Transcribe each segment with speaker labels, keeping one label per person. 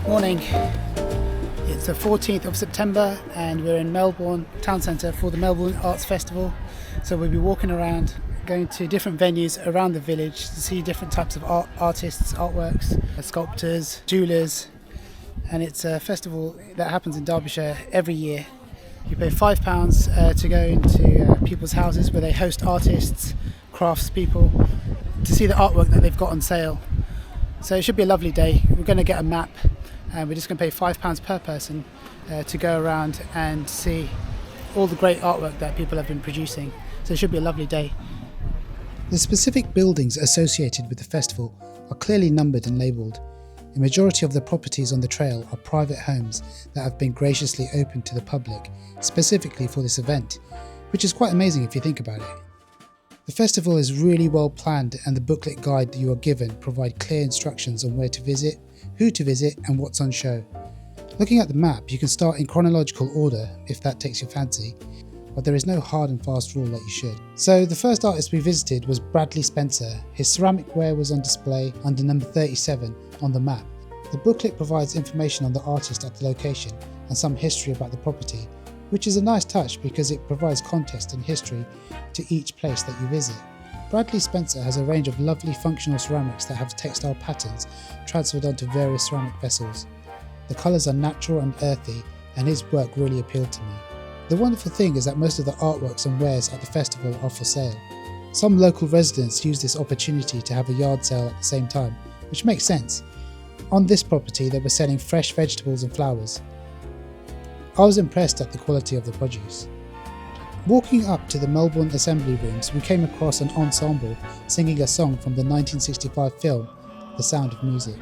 Speaker 1: Morning. It's the 14th of September and we're in Melbourne town centre for the Melbourne Arts Festival. So we'll be walking around, going to different venues around the village to see different types of artists, artworks, sculptors, jewellers. And it's a festival that happens in Derbyshire every year. You pay £5 to go into people's houses where they host artists, craftspeople, to see the artwork that they've got on sale. So it should be a lovely day. We're going to get a map and we're just going to pay £5 per person to go around and see all the great artwork that people have been producing. So it should be a lovely day.
Speaker 2: The specific buildings associated with the festival are clearly numbered and labelled. The majority of the properties on the trail are private homes that have been graciously opened to the public, specifically for this event, which is quite amazing if you think about it. The festival is really well planned and the booklet guide that you are given provide clear instructions on where to visit, who to visit and what's on show. Looking at the map, you can start in chronological order if that takes your fancy, but there is no hard and fast rule that you should. So the first artist we visited was Bradley Spencer. His ceramic ware was on display under number 37 on the map. The booklet provides information on the artist at the location and some history about the property, which is a nice touch because it provides context and history to each place that you visit. Bradley Spencer has a range of lovely functional ceramics that have textile patterns transferred onto various ceramic vessels. The colours are natural and earthy and his work really appealed to me. The wonderful thing is that most of the artworks and wares at the festival are for sale. Some local residents use this opportunity to have a yard sale at the same time, which makes sense. On this property they were selling fresh vegetables and flowers. I was impressed at the quality of the produce. Walking up to the Melbourne Assembly Rooms, we came across an ensemble singing a song from the 1965 film, The Sound of Music.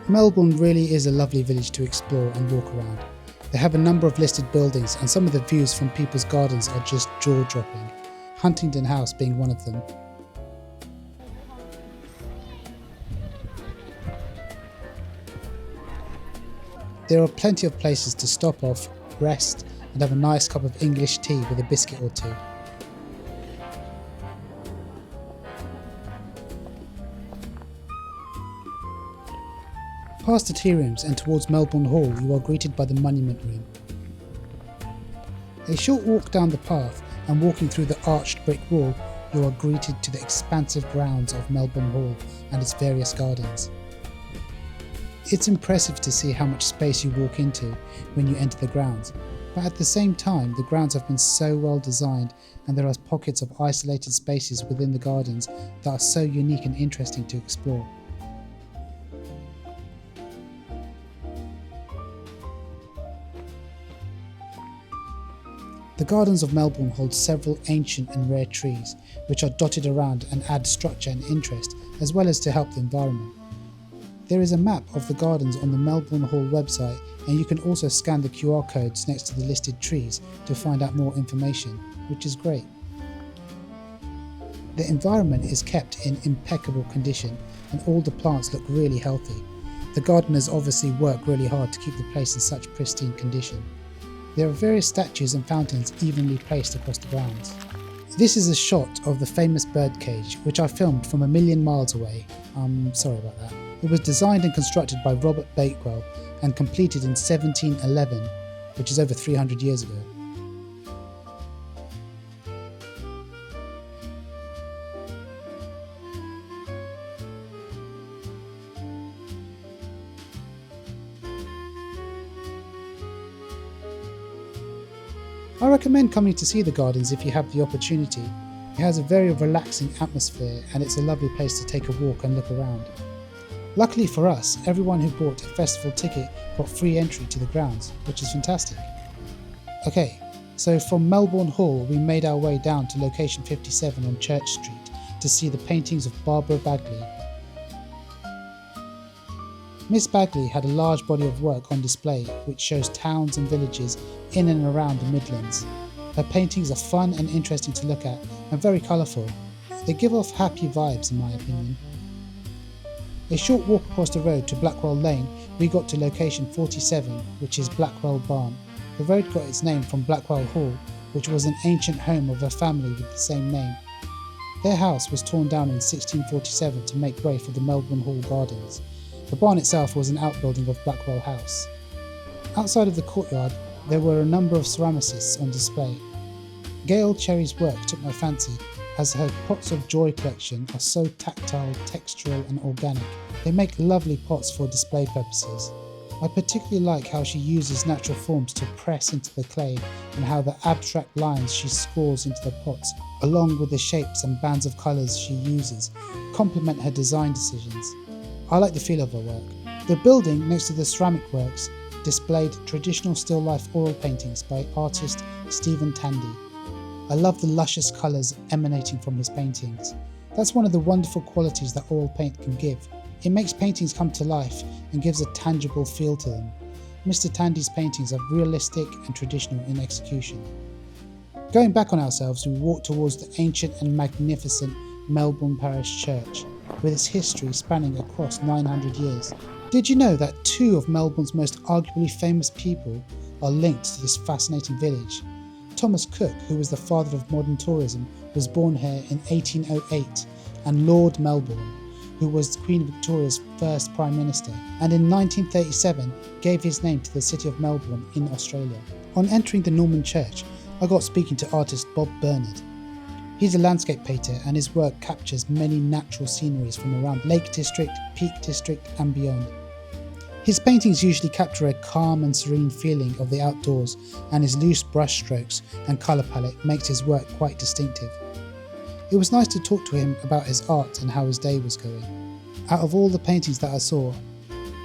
Speaker 2: Melbourne really is a lovely village to explore and walk around. They have a number of listed buildings and some of the views from people's gardens are just jaw-dropping, Huntingdon House being one of them. There are plenty of places to stop off, rest and have a nice cup of English tea with a biscuit or two. Past the tea rooms and towards Melbourne Hall you are greeted by the Monument Room. A short walk down the path and walking through the arched brick wall you are greeted to the expansive grounds of Melbourne Hall and its various gardens. It's impressive to see how much space you walk into when you enter the grounds, but at the same time the grounds have been so well designed and there are pockets of isolated spaces within the gardens that are so unique and interesting to explore. The gardens of Melbourne hold several ancient and rare trees, which are dotted around and add structure and interest, as well as to help the environment. There is a map of the gardens on the Melbourne Hall website, and you can also scan the QR codes next to the listed trees to find out more information, which is great. The environment is kept in impeccable condition, and all the plants look really healthy. The gardeners obviously work really hard to keep the place in such pristine condition. There are various statues and fountains evenly placed across the grounds. This is a shot of the famous birdcage, which I filmed from 1,000,000 miles away. Sorry about that. It was designed and constructed by Robert Bakewell and completed in 1711, which is over 300 years ago. I recommend coming to see the gardens if you have the opportunity. It has a very relaxing atmosphere and it's a lovely place to take a walk and look around. Luckily for us, everyone who bought a festival ticket got free entry to the grounds, which is fantastic. Okay, so from Melbourne Hall we made our way down to location 57 on Church Street to see the paintings of Barbara Bagley. Miss Bagley had a large body of work on display which shows towns and villages in and around the Midlands. Her paintings are fun and interesting to look at and very colourful. They give off happy vibes in my opinion. A short walk across the road to Blackwell Lane, we got to location 47, which is Blackwell Barn. The road got its name from Blackwell Hall, which was an ancient home of a family with the same name. Their house was torn down in 1647 to make way for the Melbourne Hall Gardens. The barn itself was an outbuilding of Blackwell House. Outside of the courtyard, there were a number of ceramicists on display. Gail Cherry's work took my fancy, as her Pots of Joy collection are so tactile, textural and organic. They make lovely pots for display purposes. I particularly like how she uses natural forms to press into the clay and how the abstract lines she scores into the pots, along with the shapes and bands of colours she uses, complement her design decisions. I like the feel of her work. The building next to the ceramic works displayed traditional still life oil paintings by artist Stephen Tandy. I love the luscious colours emanating from his paintings. That's one of the wonderful qualities that oil paint can give. It makes paintings come to life and gives a tangible feel to them. Mr. Tandy's paintings are realistic and traditional in execution. Going back on ourselves, we walked towards the ancient and magnificent Melbourne Parish Church, with its history spanning across 900 years. Did you know that two of Melbourne's most arguably famous people are linked to this fascinating village? Thomas Cook, who was the father of modern tourism, was born here in 1808, and Lord Melbourne, who was Queen Victoria's first Prime Minister, and in 1937 gave his name to the city of Melbourne in Australia. On entering the Norman church, I got speaking to artist Bob Bernard. He's a landscape painter and his work captures many natural sceneries from around Lake District, Peak District and beyond. His paintings usually capture a calm and serene feeling of the outdoors, and his loose brush strokes and colour palette makes his work quite distinctive. It was nice to talk to him about his art and how his day was going. Out of all the paintings that I saw,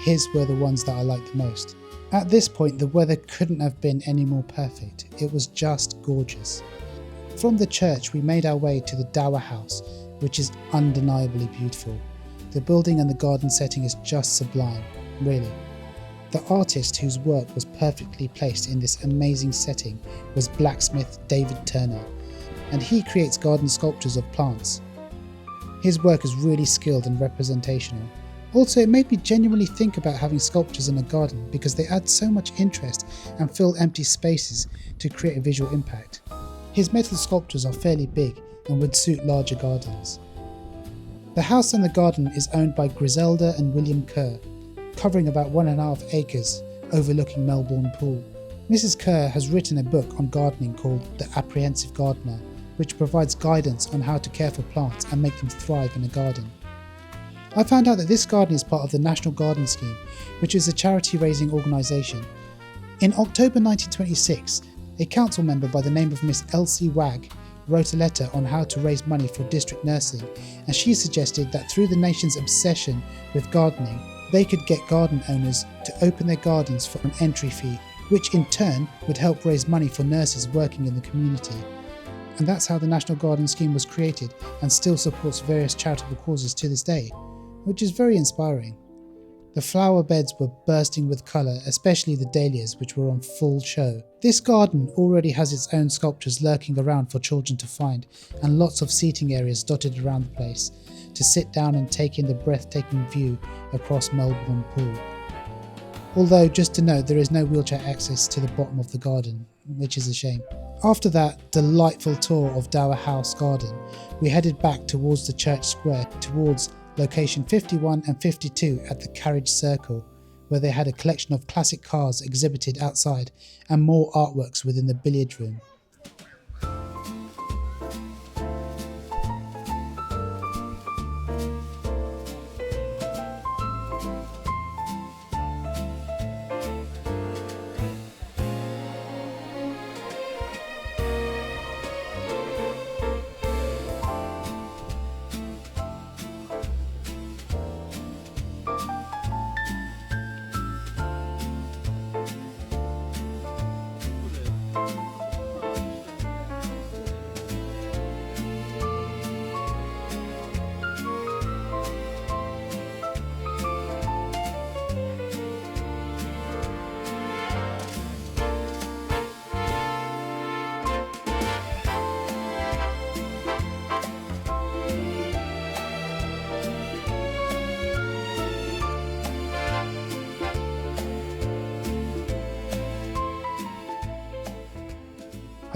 Speaker 2: his were the ones that I liked the most. At this point, the weather couldn't have been any more perfect. It was just gorgeous. From the church, we made our way to the Dower house, which is undeniably beautiful. The building and the garden setting is just sublime, really. The artist whose work was perfectly placed in this amazing setting was blacksmith David Turner, and he creates garden sculptures of plants. His work is really skilled and representational. Also, it made me genuinely think about having sculptures in a garden because they add so much interest and fill empty spaces to create a visual impact. His metal sculptures are fairly big and would suit larger gardens. The house and the garden is owned by Griselda and William Kerr, covering about 1.5 acres overlooking Melbourne Pool. Mrs. Kerr has written a book on gardening called The Apprehensive Gardener, which provides guidance on how to care for plants and make them thrive in a garden. I found out that this garden is part of the National Garden Scheme, which is a charity raising organisation. In October 1926, a council member by the name of Miss Elsie Wagg wrote a letter on how to raise money for district nursing, and she suggested that through the nation's obsession with gardening, they could get garden owners to open their gardens for an entry fee, which in turn would help raise money for nurses working in the community. And that's how the National Garden Scheme was created and still supports various charitable causes to this day, which is very inspiring. The flower beds were bursting with colour, especially the dahlias, which were on full show. This garden already has its own sculptures lurking around for children to find, and lots of seating areas dotted around the place to sit down and take in the breathtaking view across Melbourne Pool. Although, just to note, there is no wheelchair access to the bottom of the garden, which is a shame. After that delightful tour of Dower House Garden, we headed back towards the church square, towards location 51 and 52 at the Carriage Circle, where they had a collection of classic cars exhibited outside and more artworks within the billiard room.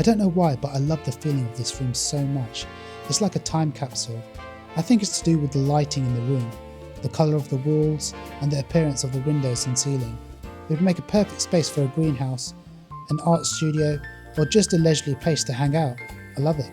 Speaker 2: don't know why, but I love the feeling of this room so much. It's like a time capsule. I think it's to do with the lighting in the room, the colour of the walls and the appearance of the windows and ceiling. It would make a perfect space for a greenhouse, an art studio, or just a leisurely place to hang out. I love it.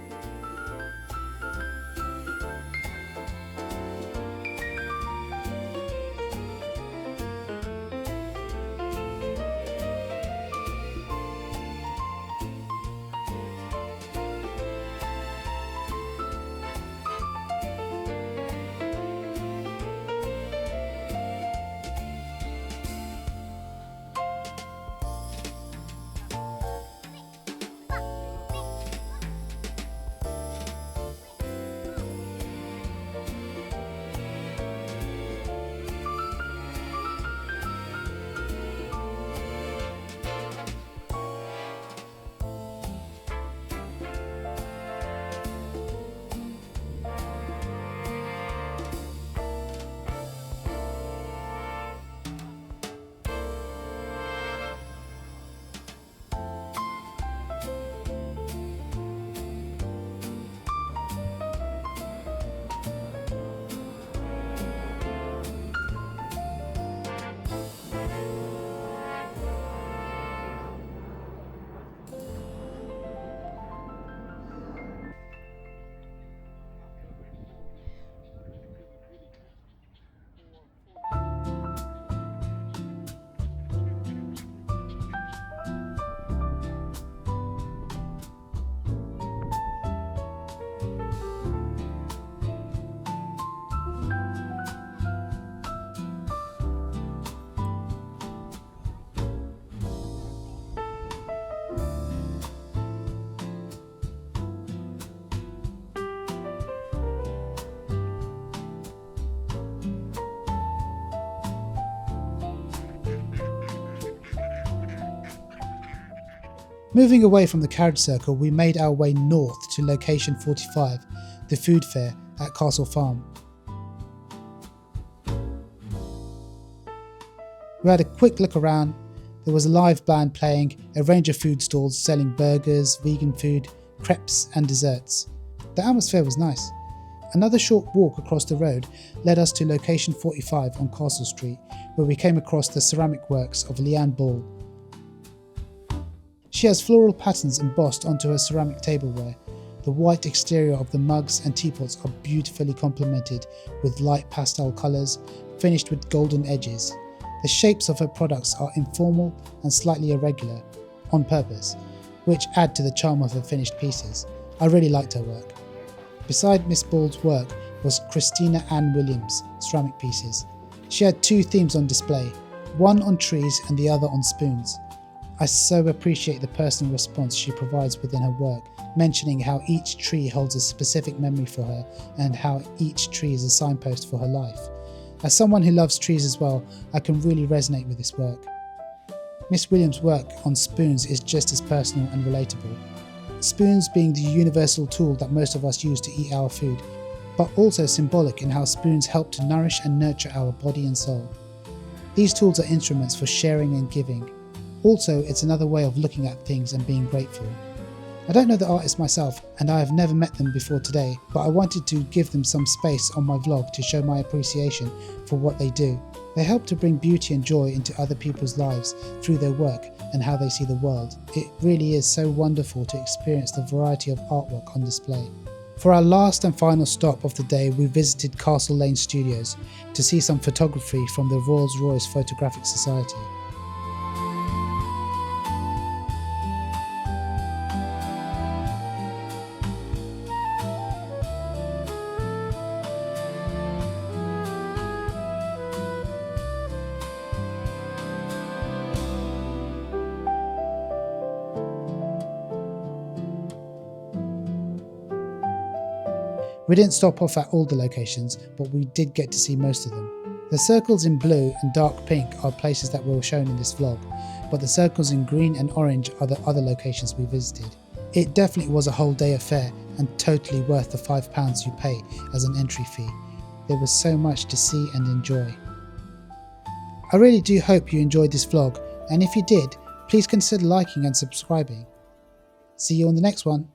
Speaker 2: Moving away from the Carriage Circle, we made our way north to location 45, the food fair at Castle Farm. We had a quick look around. There was a live band playing, a range of food stalls selling burgers, vegan food, crepes and desserts. The atmosphere was nice. Another short walk across the road led us to location 45 on Castle Street, where we came across the ceramic works of Leanne Ball. She has floral patterns embossed onto her ceramic tableware. The white exterior of the mugs and teapots are beautifully complemented with light pastel colours, finished with golden edges. The shapes of her products are informal and slightly irregular, on purpose, which add to the charm of her finished pieces. I really liked her work. Beside Miss Ball's work was Christina Ann Williams' ceramic pieces. She had two themes on display, one on trees and the other on spoons. I so appreciate the personal response she provides within her work, mentioning how each tree holds a specific memory for her and how each tree is a signpost for her life. As someone who loves trees as well, I can really resonate with this work. Miss Williams' work on spoons is just as personal and relatable. Spoons being the universal tool that most of us use to eat our food, but also symbolic in how spoons help to nourish and nurture our body and soul. These tools are instruments for sharing and giving. Also, it's another way of looking at things and being grateful. I don't know the artist myself and I have never met them before today, but I wanted to give them some space on my vlog to show my appreciation for what they do. They help to bring beauty and joy into other people's lives through their work and how they see the world. It really is so wonderful to experience the variety of artwork on display. For our last and final stop of the day, we visited Castle Lane Studios to see some photography from the Rolls-Royce Photographic Society. We didn't stop off at all the locations, but we did get to see most of them. The circles in blue and dark pink are places that were shown in this vlog, but the circles in green and orange are the other locations we visited. It definitely was a whole day affair and totally worth the £5 you pay as an entry fee. There was so much to see and enjoy. I really do hope you enjoyed this vlog, and if you did, please consider liking and subscribing. See you on the next one.